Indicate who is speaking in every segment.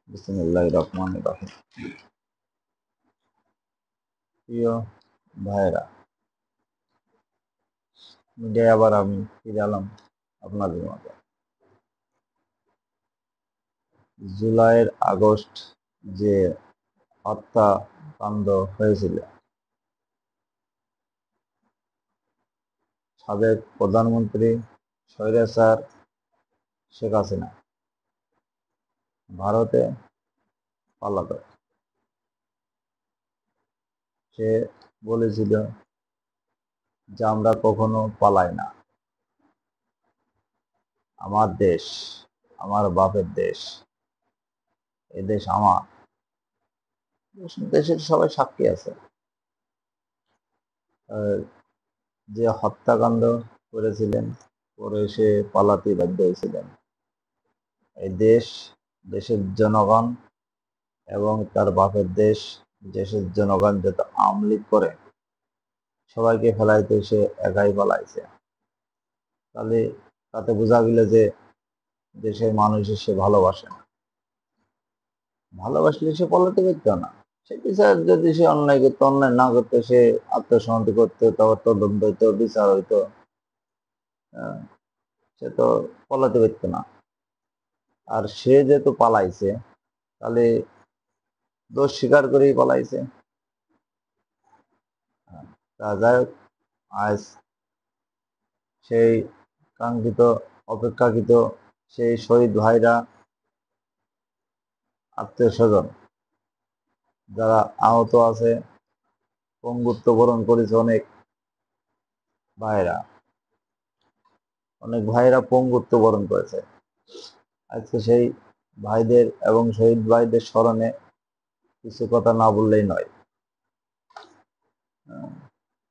Speaker 1: বিসমিল্লাহির রহমানির রহিম। প্রিয় ভাইরা, মিডিয়ায় আবার আমি ফিরে এলাম আপনাদের মাঝে। জুলাইয়ের আগস্ট যে হত্যাকাণ্ড হয়েছিল, সাবেক প্রধানমন্ত্রী স্বৈরাচার শেখ হাসিনা ভারতে পালাতো। সে বলেছিল যে আমরা কখনো পালাই না, আমার দেশ, আমার বাপের দেশ, এ দেশ আমার। দেশের সবাই সাক্ষী আছে। যে হত্যাকাণ্ড করেছিলেন, পরে সে পালাতে বাধ্য হয়েছিলেন। এই দেশ, দেশের জনগণ এবং তার বাপের দেশ, দেশের জনগণ যত আওয়ামী লীগ করে সবাইকে ফেলাইতে সে একাই পালাইছে। তাহলে তাতে বোঝা গেল যে দেশের মানুষের সে ভালোবাসে না। ভালোবাসলে সে পলাতে পারত না। সে বিচার যদি সে অন্যায় করতো, অন্যায় না করতে সে আত্মসমর্পণ করতো, তারপর তদন্ত হইতো, বিচার হইতো, সে তো পলাতে পারত না। আর সে যেহেতু পালাইছে, তাহলে দোষ স্বীকার করেই পালাইছে। তা যাই হোক, আজ সেই কাঙ্ক্ষিত, অপেক্ষাকৃত সেই শহীদ ভাইরা, আত্মীয় স্বজন যারা আহত আছে, পঙ্গুত্ব বরণ করেছে ভাইরা অনেক ভাইরা পঙ্গুত্ব বরণ করেছে। আজকে সেই ভাইদের এবং শহীদ ভাইদের স্মরণে কিছু কথা না বললেই নয়।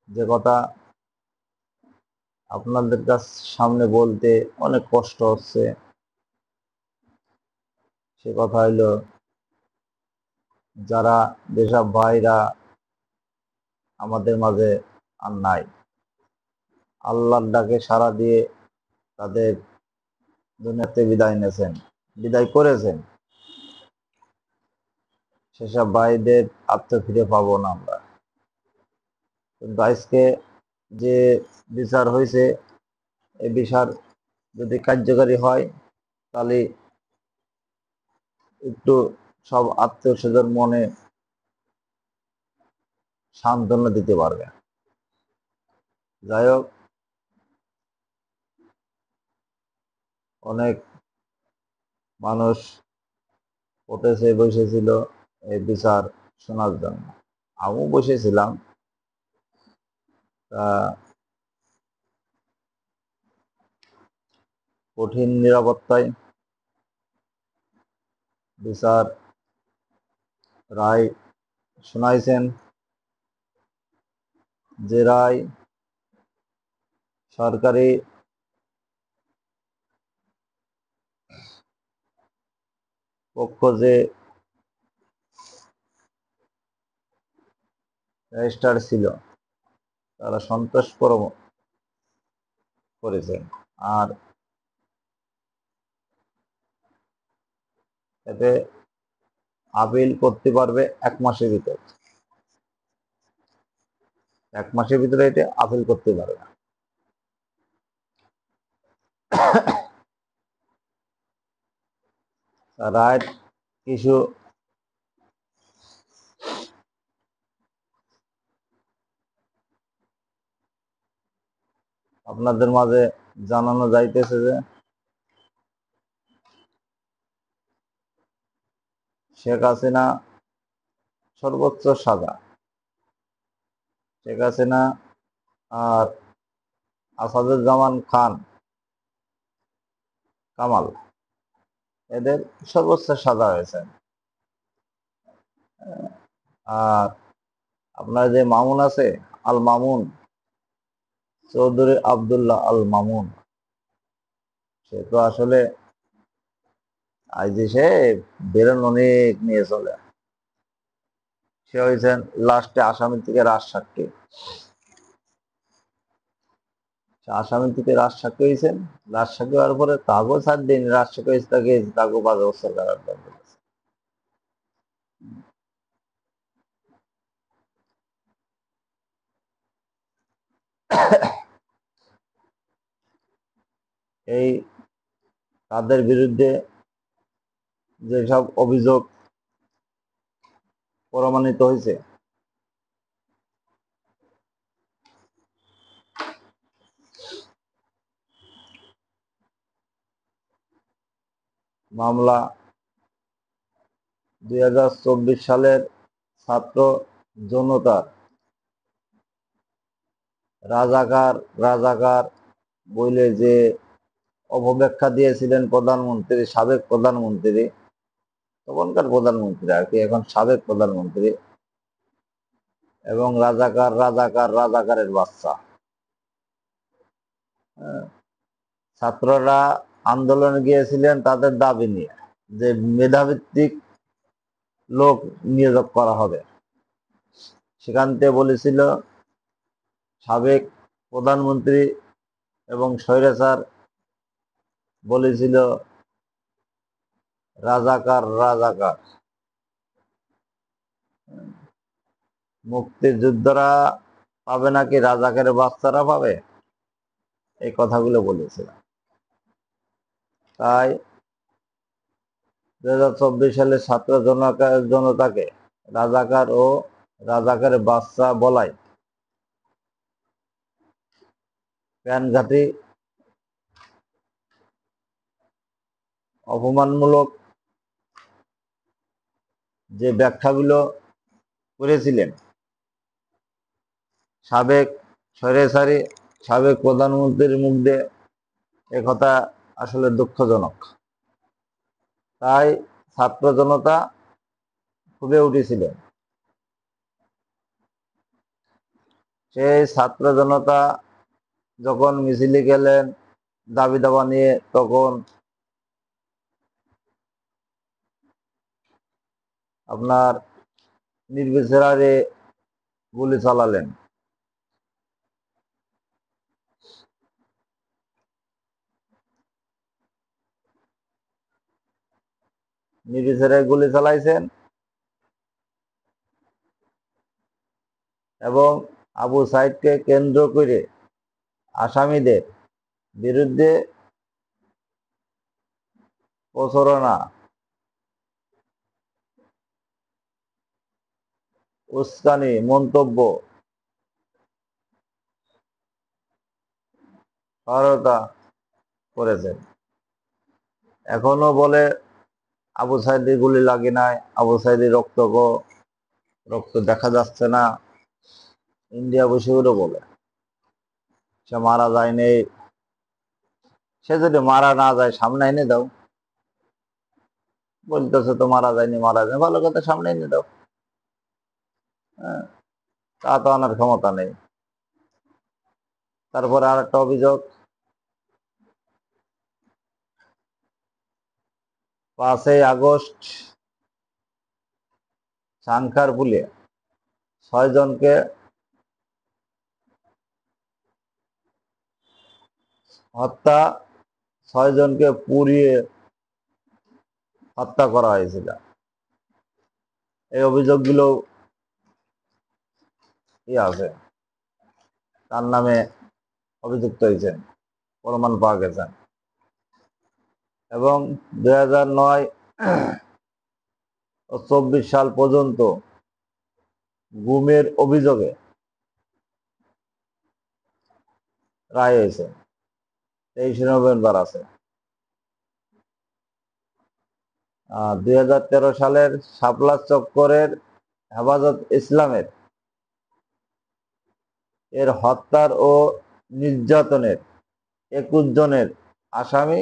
Speaker 1: যে কথা আপনাদের কাছ সামনে বলতে অনেক কষ্ট হচ্ছে, সে কথা হইলো, যারা যেসব ভাইরা আমাদের মাঝে আর নাই, আল্লাহর ডাকে সাড়া দিয়ে তাদের দুনিয়াতে বিদায় নিয়েছেন, বিদায় করেছেন, সেসব ভাইদের আত্ম ফিরে পাবো না আমরা। কিন্তু আজকে যে বিচার হয়েছে, এই বিচার যদি কার্যকারী হয়, তাহলে একটু সব আত্মীয় স্বজন মনে সান্ত্বনা দিতে পারবে। যাই হোক, অনেক মানুষ পথে বসেছিল এই বিচার শোনার জন্য। আমিও বসেছিলাম। তা কঠিন নিরাপত্তায় বিচার রায় শোনাইছেন, যে রায় সরকারি পক্ষ যে রেজিস্ট্রার ছিল, তারা সন্তোষ করেছেন। আর এতে আপিল করতে পারবে 1 মাসের ভিতর। 1 মাসের ভিতরে এটা আপিল করতে পারবে। রায় কিছু আপনাদের মাঝে জানানো যাইতেছে যে শেখ হাসিনা সর্বোচ্চ সাজা, শেখ হাসিনা আর আসাদুজ্জামান খান কামাল, এদের সর্বোচ্চ সাজা হয়েছে। আর আপনার যে মামুন আছে, আল মামুন, চৌধুরী আবদুল্লাহ আল মামুন, সে তো আসলে আজ সে বেরোন অনেক নিয়ে চলে। সে হয়েছেন লাস্টে আসামি থেকে রাজ সাক্ষী। আসামি থেকে রাজ সাক্ষী হয়েছেন। রাজ সাক্ষী হওয়ার পরে তাকেও ছাড় দিন, রাজ সাক্ষী হয়েছে তাকে 5 বছর কারাদণ্ড দিয়েছে। এই তাদের বিরুদ্ধে যেসব অভিযোগ প্রমাণিত হয়েছে, মামলা 2024 সালের ছাত্র জনতার রাজাকার রাজাকার বলে যে অপব্যাখ্যা দিয়েছিলেন প্রধানমন্ত্রী, সাবেক প্রধানমন্ত্রী, তখনকার প্রধানমন্ত্রী আর কি, এখন সাবেক প্রধানমন্ত্রী, এবং রাজাকার রাজাকার রাজাকারের বাচ্চা। ছাত্ররা আন্দোলনে গিয়েছিলেন তাদের দাবি নিয়ে যে মেধাভিত্তিক লোক নিয়োগ করা হবে। সেখান থেকে বলেছিল সাবেক প্রধানমন্ত্রী এবং স্বৈরাচার বলেছিল রাজাকার রাজাকার। মুক্তিযোদ্ধারা পাবে নাকি রাজাকারের বাচ্চারা পাবে, এই কথাগুলো বলেছিল। তাই 2024 সালে ছাত্র জনতাকে রাজাকার ও রাজাকারের বাচ্চা বলায় প্রাণঘাতী অপমানমূলক যে ব্যাখ্যাগুলো করেছিলেন সাবেক স্বৈরাচারী সাবেক প্রধানমন্ত্রীর মুখ দিয়ে, একথা আসলে দুঃখজনক। তাই ছাত্র জনতা ফুঁসে উঠেছিলেন। সেই ছাত্র জনতা যখন মিছিলে গেলেন দাবি দাবা নিয়ে, তখন আপনার নির্বিচারে গুলি চালালেন। নির্বিচারে গুলি চালাইছেন এবং আবু সাইদকে কেন্দ্র করে আসামিদের বিরুদ্ধে প্রচারণা, উস্কানি মন্তব্য, সহায়তা করেছেন। এখনো বলে আবু সাইদি গুলি লাগে নাই, আবু সাইদি রক্ত দেখা যাচ্ছে না। ইন্ডিয়া বসে বলে সে মারা যায়নি। সে যদি মারা না যায় সামনে এনে দাও, বলতেছে তো মারা যায়নি, মারা যায়, ভালো কথা, সামনে এনে দাও। হ্যাঁ, তা তো আনার ক্ষমতা নেই। তারপরে আর একটা অভিযোগ, 5ই আগস্ট সাংখারপুলে 6 জনকে হত্যা, 6 জনকে পুড়িয়ে হত্যা করা হয়েছিল। এই অভিযোগগুলো আছে, তার নামে অভিযুক্ত হয়েছেন, প্রমাণ পাওয়া গেছে। এবং 2009 ও 24 সাল পর্যন্ত গুমের অভিযোগে রায় হয়েছে। 23 নভেম্বর আছে। 2013 সালের শাপলা চক্করের হেফাজত ইসলামের এর হত্যার ও নির্যাতনের 21 জনের আসামি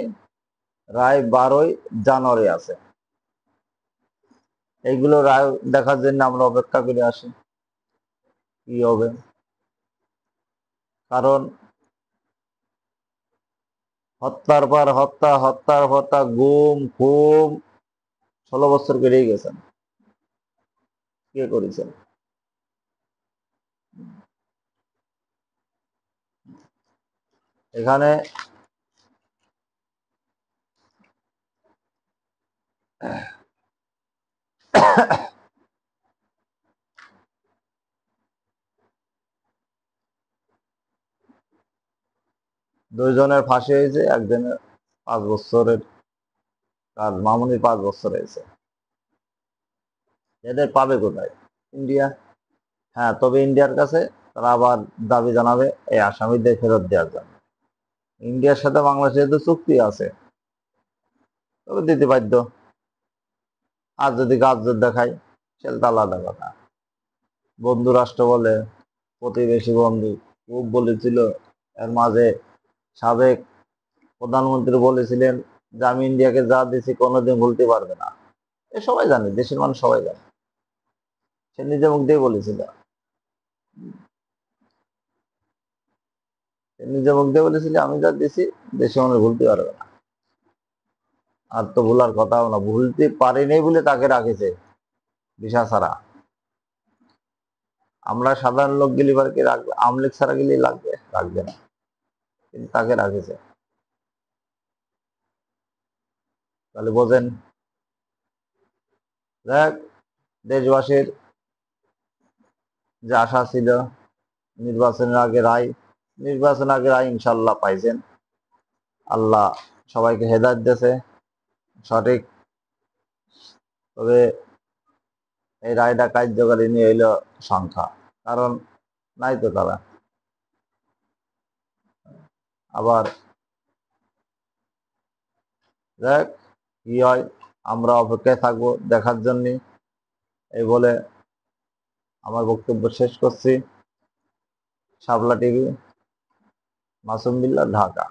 Speaker 1: রায় 12ই জানুয়ারি আছে। এইগুলো রায় দেখার জন্য আমরা অপেক্ষা করে আসি কি হবে। কারণ হত্যার পর হত্যা, হত্যার হত্যা, গুম খুম 16 বছর পেরিয়ে গেছেন। কে করেছেন? এখানে দুইজনের ফাঁসি হয়েছে, একজনের 5 বছরের কাজ, মামুনির 5 বছর হয়েছে। এদের পাবে কোথায়? ইন্ডিয়া। হ্যাঁ, তবে ইন্ডিয়ার কাছে তারা আবার দাবি জানাবে এই আসামিদের ফেরত দেওয়ার জন্য। ইন্ডিয়ার সাথে বাংলাদেশের তো চুক্তি আছে, তবে দিতে বাধ্য। আর যদি গাছ দেখায়, সেটা তো আলাদা কথা। বন্ধু রাষ্ট্র বলে, প্রতিবেশী বন্ধু খুব বলেছিল। এর মাঝে সাবেক প্রধানমন্ত্রী বলেছিলেন যে আমি ইন্ডিয়াকে যা দিয়েছি কোনোদিন ভুলতে পারবে না। এ সবাই জানে, দেশের মানুষ সবাই জানে। সে নিজে মুখ দিয়ে বলেছিল, সে নিজে মুখ দিয়ে বলেছিল আমি যা দিছি দেশের মানুষ ভুলতে পারবে না। আর তো ভুলার কথাও না, ভুলতে পারেনি বলে তাকে রাখেছে ভিসা ছাড়া। আমরা সাধারণ লোক গেলে কি রাখবে? আমলিগ ছাড়া গেলে লাগবে, রাখবে না, কিন্তু তাকে রাখেছে। তাহলে বোঝেন, দেখ, দেশবাসীর যে আশা ছিল নির্বাচনের আগে রায়, নির্বাচনের আগে রায় ইনশাল্লাহ পাইছেন। আল্লাহ সবাইকে হেদায়েত দিয়েছে সঠিক। তবে এই রায়টা কার্যকারী নিয়ে হইল সংখ্যা, কারণ নাই তো তারা। আবার দেখ কি হয়, আমরা অপেক্ষায় থাকবো দেখার জন্য। এই বলে আমার বক্তব্য শেষ করছি। শাপলা টিভি, মাসুম বিল্লাহ, ঢাকা।